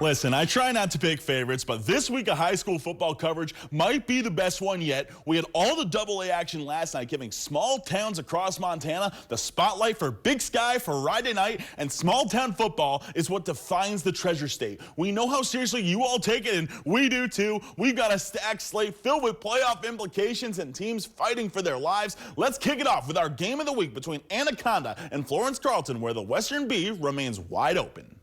Listen, I try not to pick favorites, but this week of high school football coverage might be the best one yet. We had all the AA action last night, giving small towns across Montana the spotlight for Big Sky Friday night, and small town football is what defines the Treasure State. We know how seriously you all take it, and we do too. We've got a stacked slate filled with playoff implications and teams fighting for their lives. Let's kick it off with our game of the week between Anaconda and Florence-Carlton, where the Western B remains wide open.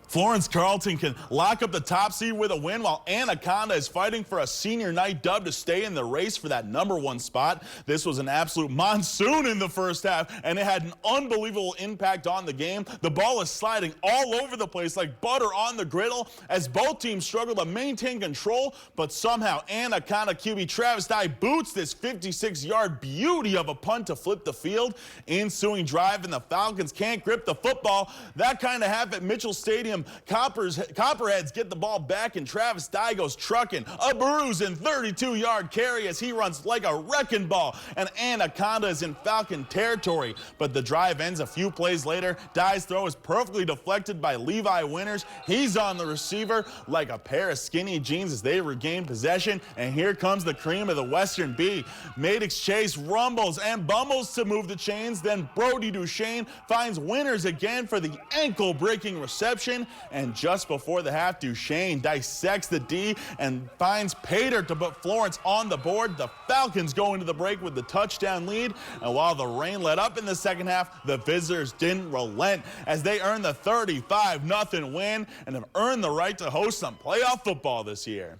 Florence-Carlton can lock up the top seed with a win, while Anaconda is fighting for a senior night dub to stay in the race for that #1 spot. This was an absolute monsoon in the first half, and it had an unbelievable impact on the game. The ball is sliding all over the place like butter on the griddle as both teams struggle to maintain control, but somehow Anaconda QB Travis Dye boots this 56-yard beauty of a punt to flip the field. Ensuing drive, and the Falcons can't grip the football. That kind of happened at Mitchell Stadium. Copperheads get the ball back, and Travis Dye goes trucking. A bruising 32-yard carry as he runs like a wrecking ball, and Anaconda is in Falcon territory. But the drive ends a few plays later. Dye's throw is perfectly deflected by Levi Winters. He's on the receiver like a pair of skinny jeans as they regain possession, and here comes the cream of the Western B. Maddox Chase rumbles and bumbles to move the chains. Then Brody Duchesne finds Winters again for the ankle-breaking reception. And just before the half, Duchesne dissects the D and finds Pater to put Florence on the board. The Falcons go into the break with the touchdown lead. And while the rain let up in the second half, the visitors didn't relent as they earned the 35-0 win and have earned the right to host some playoff football this year.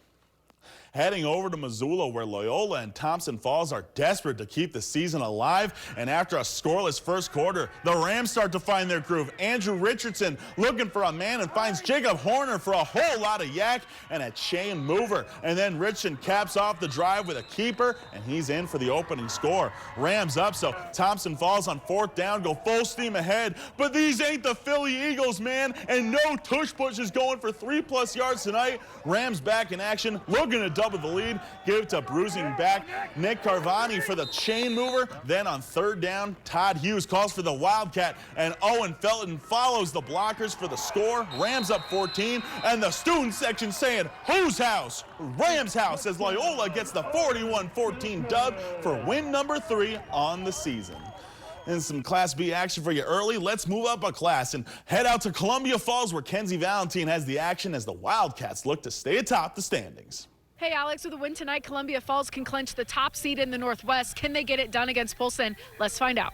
Heading over to Missoula, where Loyola and Thompson Falls are desperate to keep the season alive. And after a scoreless first quarter, the Rams start to find their groove. Andrew Richardson looking for a man and finds Jacob Horner for a whole lot of yak and a chain mover. And then Richardson caps off the drive with a keeper, and he's in for the opening score. Rams up, so Thompson Falls on 4th down, go full steam ahead. But these ain't the Philly Eagles, man, and no tush push is going for 3+ yards tonight. Rams back in action, looking to double the lead, give it to bruising back Nick Carvani for the chain mover. Then on 3rd down, Todd Hughes calls for the Wildcat, and Owen Felton follows the blockers for the score. Rams up 14, and the student section saying, "Whose house?" Rams house, as Loyola gets the 41-14 dub for win #3 on the season. And some Class B action for you early. Let's move up a class and head out to Columbia Falls, where Kenzie Valentine has the action as the Wildcats look to stay atop the standings. Hey, Alex, with a win tonight, Columbia Falls can clinch the top seed in the Northwest. Can they get it done against Polson? Let's find out.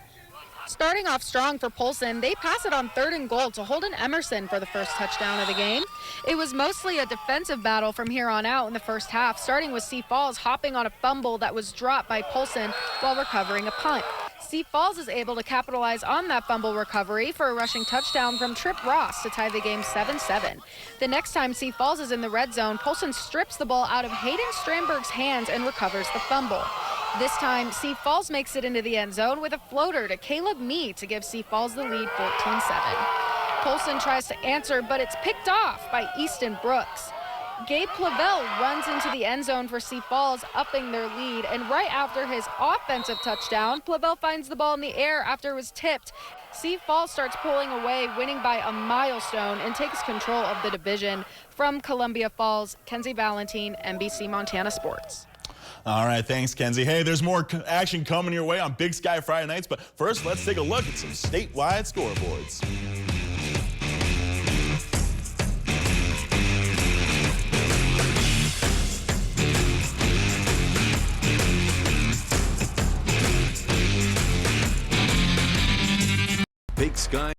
Starting off strong for Polson, they pass it on 3rd and goal to Holden Emerson for the first touchdown of the game. It was mostly a defensive battle from here on out in the first half, starting with Sioux Falls hopping on a fumble that was dropped by Polson while recovering a punt. Sioux Falls is able to capitalize on that fumble recovery for a rushing touchdown from Trip Ross to tie the game 7-7. The next time Sioux Falls is in the red zone, Polson strips the ball out of Hayden Strandberg's hands and recovers the fumble. This time, Sioux Falls makes it into the end zone with a floater to Caleb Mee to give Sioux Falls the lead 14-7. Polson tries to answer, but it's picked off by Easton Brooks. Gabe Clavel runs into the end zone for Sioux Falls, upping their lead, and right after his offensive touchdown, Clavel finds the ball in the air after it was tipped. Sioux Falls starts pulling away, winning by a milestone, and takes control of the division. From Columbia Falls, Kenzie Valentine, NBC Montana Sports. All right, thanks, Kenzie. Hey, there's more action coming your way on Big Sky Friday nights, but first, let's take a look at some statewide scoreboards. Big Sky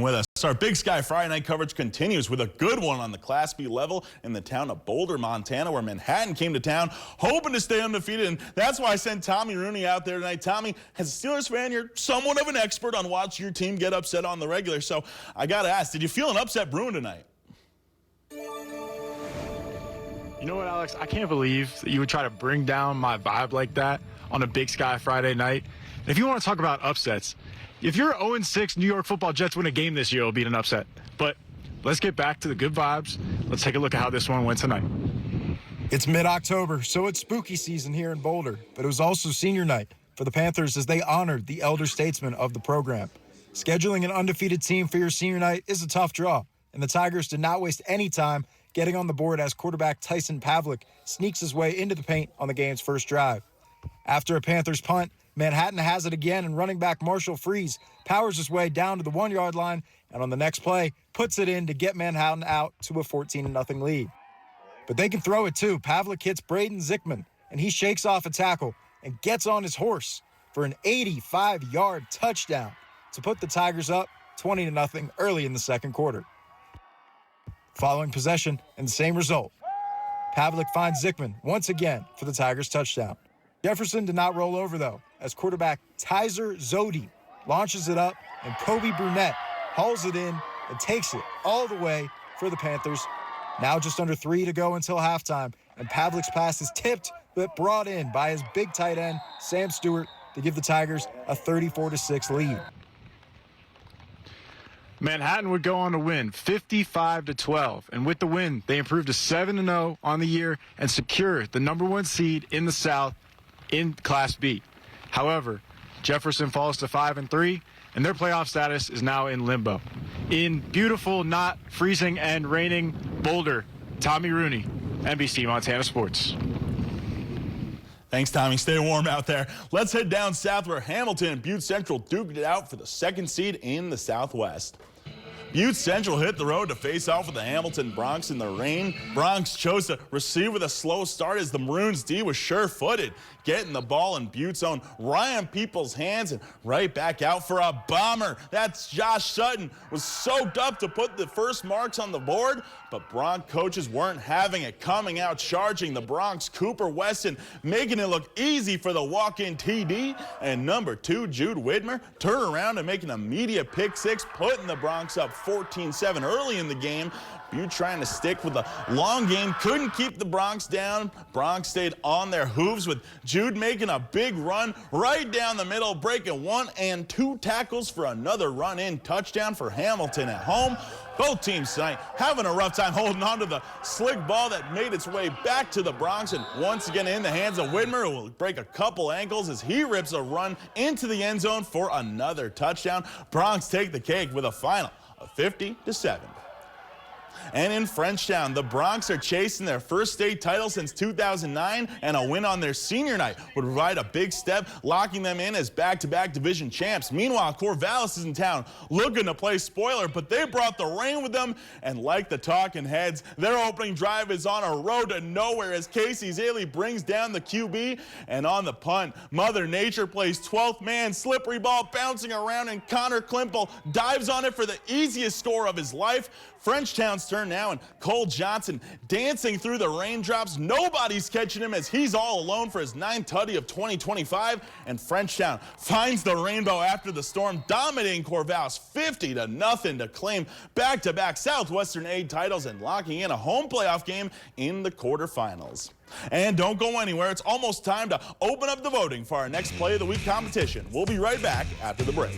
With us, our Big Sky Friday night coverage continues with a good one on the Class B level in the town of Boulder, Montana, where Manhattan came to town hoping to stay undefeated, and that's why I sent Tommy Rooney out there tonight. Tommy, as a Steelers fan, you're somewhat of an expert on watching your team get upset on the regular, so I got to ask, did you feel an upset brewing tonight? You know what, Alex? I can't believe that you would try to bring down my vibe like that on a Big Sky Friday night. If you want to talk about upsets, if you're 0-6 New York Football Jets win a game this year, it'll be an upset. But let's get back to the good vibes. Let's take a look at how this one went tonight. It's mid-October, so it's spooky season here in Boulder, but it was also senior night for the Panthers as they honored the elder statesmen of the program. Scheduling an undefeated team for your senior night is a tough draw, and the Tigers did not waste any time getting on the board as quarterback Tyson Pavlik sneaks his way into the paint on the game's first drive. After a Panthers punt, Manhattan has it again, and running back Marshall Freeze powers his way down to the 1-yard line, and on the next play, puts it in to get Manhattan out to a 14-0 lead. But they can throw it too. Pavlik hits Braden Zickman, and he shakes off a tackle and gets on his horse for an 85-yard touchdown to put the Tigers up 20-0 early in the second quarter. Following possession and the same result, Pavlik finds Zickman once again for the Tigers' touchdown. Jefferson did not roll over, though, as quarterback Tyzer Zodi launches it up, and Kobe Brunette hauls it in and takes it all the way for the Panthers. Now just under 3 to go until halftime, and Pavlik's pass is tipped but brought in by his big tight end, Sam Stewart, to give the Tigers a 34-6 lead. Manhattan would go on to win 55-12, and with the win, they improved to 7-0 on the year and secure the #1 seed in the South in Class B. However, Jefferson falls to 5-3, and their playoff status is now in limbo. In beautiful, not freezing and raining Boulder, Tommy Rooney, NBC Montana Sports. Thanks, Tommy. Stay warm out there. Let's head down south where Hamilton and Butte Central duked it out for the second seed in the Southwest. Butte Central hit the road to face off with the Hamilton Broncs in the rain. Broncs chose to receive with a slow start as the Maroons D was sure-footed, getting the ball in Butte's own Ryan Peoples' hands and right back out for a bomber. That's Josh Sutton, was soaked up to put the first marks on the board, but Bronc coaches weren't having it, coming out charging the Broncs Cooper Weston, making it look easy for the walk-in TD, and number 2 Jude Widmer turn around and make an immediate pick six, putting the Broncs up 14-7 early in the game. Butte trying to stick with the long game, couldn't keep the Broncs down. Broncs stayed on their hooves with Jude making a big run right down the middle, breaking 1 and 2 tackles for another run-in touchdown for Hamilton at home. Both teams tonight having a rough time holding on to the slick ball that made its way back to the Broncs, and once again in the hands of Widmer, who will break a couple ankles as he rips a run into the end zone for another touchdown. Broncs take the cake with a final of 50-7. And in Frenchtown, the Broncs are chasing their first state title since 2009, and a win on their senior night would provide a big step, locking them in as back-to-back division champs. Meanwhile, Corvallis is in town looking to play spoiler, but they brought the rain with them, and like the talking heads, their opening drive is on a road to nowhere as Casey Zaley brings down the QB, and on the punt, Mother Nature plays 12th man, slippery ball bouncing around, and Connor Klimple dives on it for the easiest score of his life. Frenchtown's turn now, and Cole Johnson dancing through the raindrops. Nobody's catching him as he's all alone for his 9th tutty of 2025, and Frenchtown finds the rainbow after the storm, dominating Corvallis 50-0 to claim back-to-back Southwestern Aid titles and locking in a home playoff game in the quarterfinals. And don't go anywhere. It's almost time to open up the voting for our next Play of the Week competition. We'll be right back after the break.